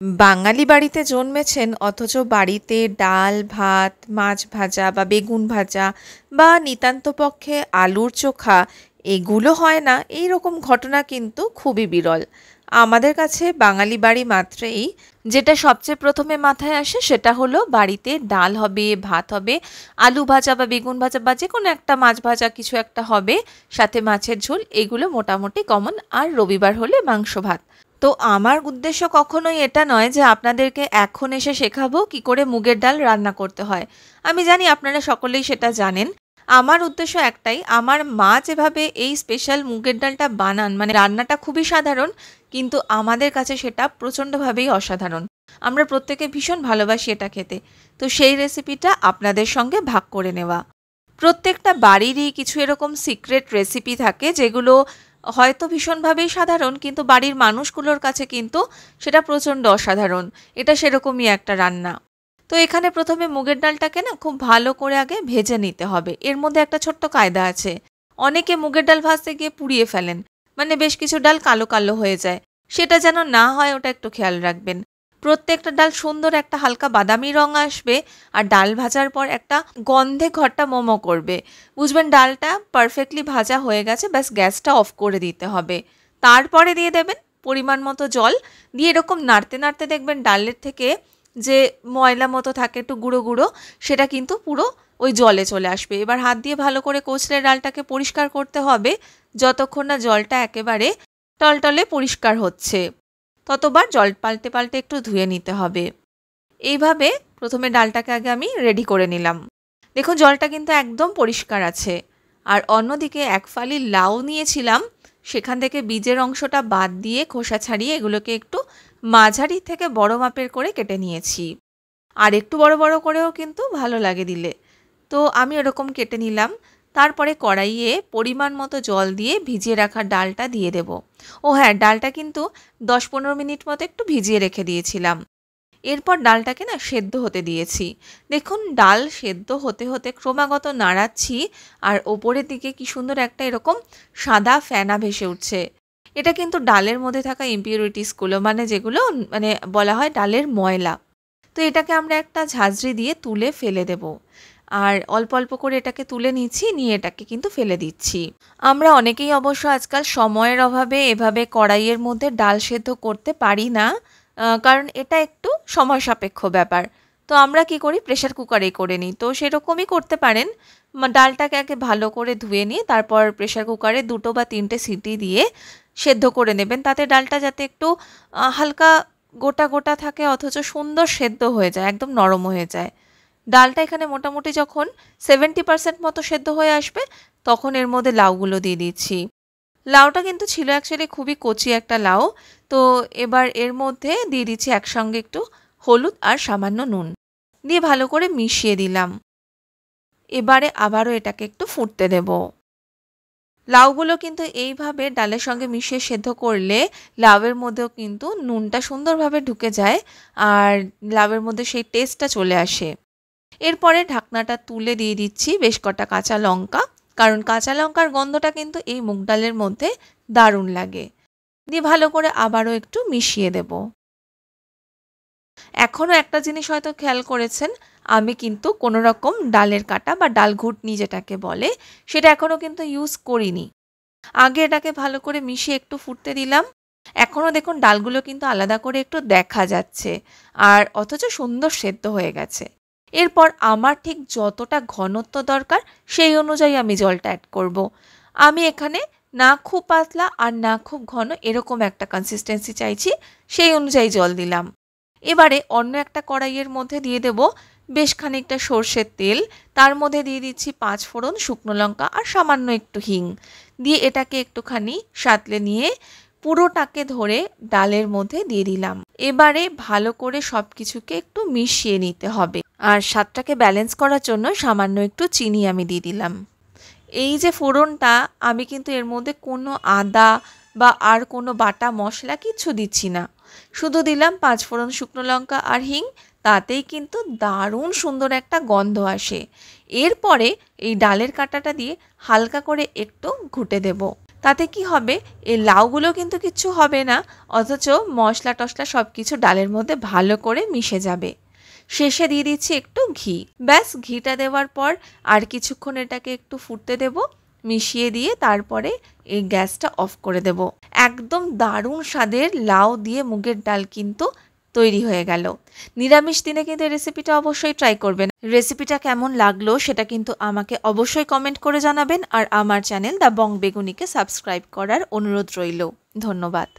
বাঙালি বাড়িতে জন্মেছেন অথচ বাড়িতে ডাল ভাত মাছ ভাজা বা বেগুন ভাজা বা নিতান্ত পক্ষে আলুর চোখা এগুলো হয় না, এই রকম ঘটনা কিন্তু খুবই বিরল। আমাদের কাছে বাঙালি বাড়ি মাত্রেই যেটা সবচেয়ে প্রথমে মাথায় আসে সেটা হলো বাড়িতে ডাল হবে, ভাত হবে, আলু ভাজা বা বেগুন ভাজা বা যে কোনো একটা মাছ ভাজা কিছু একটা হবে, সাথে মাছের ঝোল। এগুলো মোটামুটি কমন। আর রবিবার হলে মাংস ভাত। তো আমার উদ্দেশ্য কখনোই এটা নয় যে আপনাদেরকে এখন এসে শেখাবো কি করে মুগের ডাল রান্না করতে হয়। আমি জানি আপনারা সকলেই সেটা জানেন। আমার উদ্দেশ্য একটাই, আমার মা যেভাবে এই স্পেশাল মুগের ডালটা বানান, মানে রান্নাটা খুবই সাধারণ, কিন্তু আমাদের কাছে সেটা প্রচণ্ডভাবেই অসাধারণ। আমরা প্রত্যেকে ভীষণ ভালোবাসি এটা খেতে। তো সেই রেসিপিটা আপনাদের সঙ্গে ভাগ করে নেওয়া। প্রত্যেকটা বাড়িরই কিছু এরকম সিক্রেট রেসিপি থাকে যেগুলো হয়তো ভীষণভাবেই সাধারণ, কিন্তু বাড়ির মানুষগুলোর কাছে কিন্তু সেটা প্রচণ্ড অসাধারণ। এটা সেরকমই একটা রান্না। তো এখানে প্রথমে মুগের ডালটাকে না খুব ভালো করে আগে ভেজে নিতে হবে। এর মধ্যে একটা ছোট্ট কায়দা আছে। অনেকে মুগের ডাল ভাজতে গিয়ে পুড়িয়ে ফেলেন, মানে বেশ কিছু ডাল কালো কালো হয়ে যায়। সেটা যেন না হয় ওটা একটু খেয়াল রাখবেন। প্রত্যেকটা ডাল সুন্দর একটা হালকা বাদামি রং আসবে, আর ডাল ভাজার পর একটা গন্ধে ঘরটা মোমো করবে। বুঝবেন ডালটা পারফেক্টলি ভাজা হয়ে গেছে, ব্যাস গ্যাসটা অফ করে দিতে হবে। তারপরে দিয়ে দেবেন পরিমাণ মতো জল। দিয়ে এরকম নাড়তে নাড়তে দেখবেন ডালের থেকে যে ময়লা মতো থাকে একটু গুঁড়ো গুঁড়ো, সেটা কিন্তু পুরো ওই জলে চলে আসবে। এবার হাত দিয়ে ভালো করে কচলে ডালটাকে পরিষ্কার করতে হবে। যতক্ষণ না জলটা একেবারে টলটলে পরিষ্কার হচ্ছে ততবার জল পাল্টে পাল্টে একটু ধুয়ে নিতে হবে। এইভাবে প্রথমে ডালটাকে আগে আমি রেডি করে নিলাম। দেখুন জলটা কিন্তু একদম পরিষ্কার আছে। আর অন্যদিকে এক ফালি লাউ নিয়েছিলাম, সেখান থেকে বীজের অংশটা বাদ দিয়ে খোসা ছাড়িয়ে এগুলোকে একটু মাঝারি থেকে বড় মাপের করে কেটে নিয়েছি। আর একটু বড় বড় করেও কিন্তু ভালো লাগে দিলে। তো আমি ওরকম কেটে নিলাম। তারপরে কড়াইয়ে পরিমাণ মতো জল দিয়ে ভিজিয়ে রাখা ডালটা দিয়ে দেব। ও হ্যাঁ, ডালটা কিন্তু 10-15 মিনিট মতো একটু ভিজিয়ে রেখে দিয়েছিলাম। এরপর ডালটাকে না সেদ্ধ হতে দিয়েছি। দেখুন ডাল সেদ্ধ হতে হতে ক্রমাগত নাড়াচ্ছি, আর ওপরের দিকে কি সুন্দর একটা এরকম সাদা ফেনা ভেসে উঠছে। এটা কিন্তু ডালের মধ্যে থাকা ইম্পিউরিটিসগুলো, মানে যেগুলো মানে বলা হয় ডালের ময়লা। তো এটাকে আমরা একটা ঝাঁঝরি দিয়ে তুলে ফেলে দেব। আর অল্প অল্প করে এটাকে তুলে নিচ্ছি, নিয়ে এটাকে কিন্তু ফেলে দিচ্ছি। আমরা অনেকেই অবশ্য আজকাল সময়ের অভাবে এভাবে কড়াইয়ের মধ্যে ডাল সেদ্ধ করতে পারি না, কারণ এটা একটু সময় সাপেক্ষ ব্যাপার। তো আমরা কি করি, প্রেশার কুকারেই করে নিই। তো সেরকমই করতে পারেন। ডালটাকে আগে ভালো করে ধুয়ে নিয়ে তারপর প্রেশার কুকারে 2 বা 3টে সিটি দিয়ে সেদ্ধ করে নেবেন। তাতে ডালটা যাতে একটু হালকা গোটা গোটা থাকে অথচ সুন্দর সেদ্ধ হয়ে যায়, একদম নরম হয়ে যায়। ডালটা এখানে মোটামুটি যখন 70% মতো সেদ্ধ হয়ে আসবে, তখন এর মধ্যে লাউগুলো দিয়ে দিচ্ছি। লাউটা কিন্তু ছিল অ্যাকচুয়ালি খুবই কচি একটা লাউ। তো এবার এর মধ্যে দিয়ে দিচ্ছি একসঙ্গে একটু হলুদ আর সামান্য নুন দিয়ে ভালো করে মিশিয়ে দিলাম। এবারে আবারও এটাকে একটু ফুটতে দেব। লাউগুলো কিন্তু এইভাবে ডালের সঙ্গে মিশিয়ে সেদ্ধ করলে লাউয়ের মধ্যেও কিন্তু নুনটা সুন্দরভাবে ঢুকে যায়, আর লাউয়ের মধ্যে সেই টেস্টটা চলে আসে। এরপরে ঢাকনাটা তুলে দিয়ে দিচ্ছি বেশ কটা কাঁচা লঙ্কা, কারণ কাঁচা লঙ্কার গন্ধটা কিন্তু এই মুগ ডালের মধ্যে দারুণ লাগে। দিয়ে ভালো করে আবারও একটু মিশিয়ে দেব। এখনও একটা জিনিস হয়তো খেয়াল করেছেন, আমি কিন্তু কোনো রকম ডালের কাঁটা বা ডাল ঘুটনি যেটাকে বলে সেটা এখনও কিন্তু ইউজ করিনি। আগে এটাকে ভালো করে মিশিয়ে একটু ফুটতে দিলাম। এখনও দেখুন ডালগুলো কিন্তু আলাদা করে একটু দেখা যাচ্ছে, আর অথচ সুন্দর সেদ্ধ হয়ে গেছে। এরপর আমার ঠিক যতটা ঘনত্ব দরকার সেই অনুযায়ী আমি জলটা অ্যাড করব। আমি এখানে না খুব পাতলা আর না খুব ঘন, এরকম একটা কনসিস্টেন্সি চাইছি, সেই অনুযায়ী জল দিলাম। এবারে অন্য একটা কড়াইয়ের মধ্যে দিয়ে দেব বেশ খানিকটা সর্ষের তেল। তার মধ্যে দিয়ে দিচ্ছি 5 ফোড়ন, শুকনো লঙ্কা আর সামান্য একটু হিং দিয়ে এটাকে একটুখানি সাঁতলে নিয়ে পুরোটাকে ধরে ডালের মধ্যে দিয়ে দিলাম। এবারে ভালো করে সব কিছুকে একটু মিশিয়ে নিতে হবে, আর স্বাদটাকে ব্যালেন্স করার জন্য সামান্য একটু চিনি আমি দিয়ে দিলাম। এই যে ফোড়নটা, আমি কিন্তু এর মধ্যে কোনো আদা বা আর কোনো বাটা মশলা কিচ্ছু দিচ্ছি না, শুধু দিলাম 5 ফোড়ন, শুকনো লঙ্কা আর হিং। তাতেই কিন্তু দারুণ সুন্দর একটা গন্ধ আসে। এরপরে এই ডালের কাঁটাটা দিয়ে হালকা করে একটু ঘুটে দেব। তাতে কি হবে, এই লাউগুলো কিন্তু কিচ্ছু হবে না, অথচ মশলা টশলা সব কিছু ডালের মধ্যে ভালো করে মিশে যাবে। শেষে দিয়ে দিচ্ছি একটু ঘি। ব্যাস, ঘিটা দেওয়ার পর আর কিছুক্ষণ এটাকে একটু ফুটতে দেব, মিশিয়ে দিয়ে তারপরে এই গ্যাসটা অফ করে দেব। একদম দারুণ স্বাদের লাউ দিয়ে মুগের ডাল কিন্তু তৈরি হয়ে গেল। নিরামিষ দিনে কিন্তু এই রেসিপিটা অবশ্যই ট্রাই করবেন। রেসিপিটা কেমন লাগলো সেটা কিন্তু আমাকে অবশ্যই কমেন্ট করে জানাবেন, আর আমার চ্যানেল দ্য বং বেগুনিকে সাবস্ক্রাইব করার অনুরোধ রইল। ধন্যবাদ।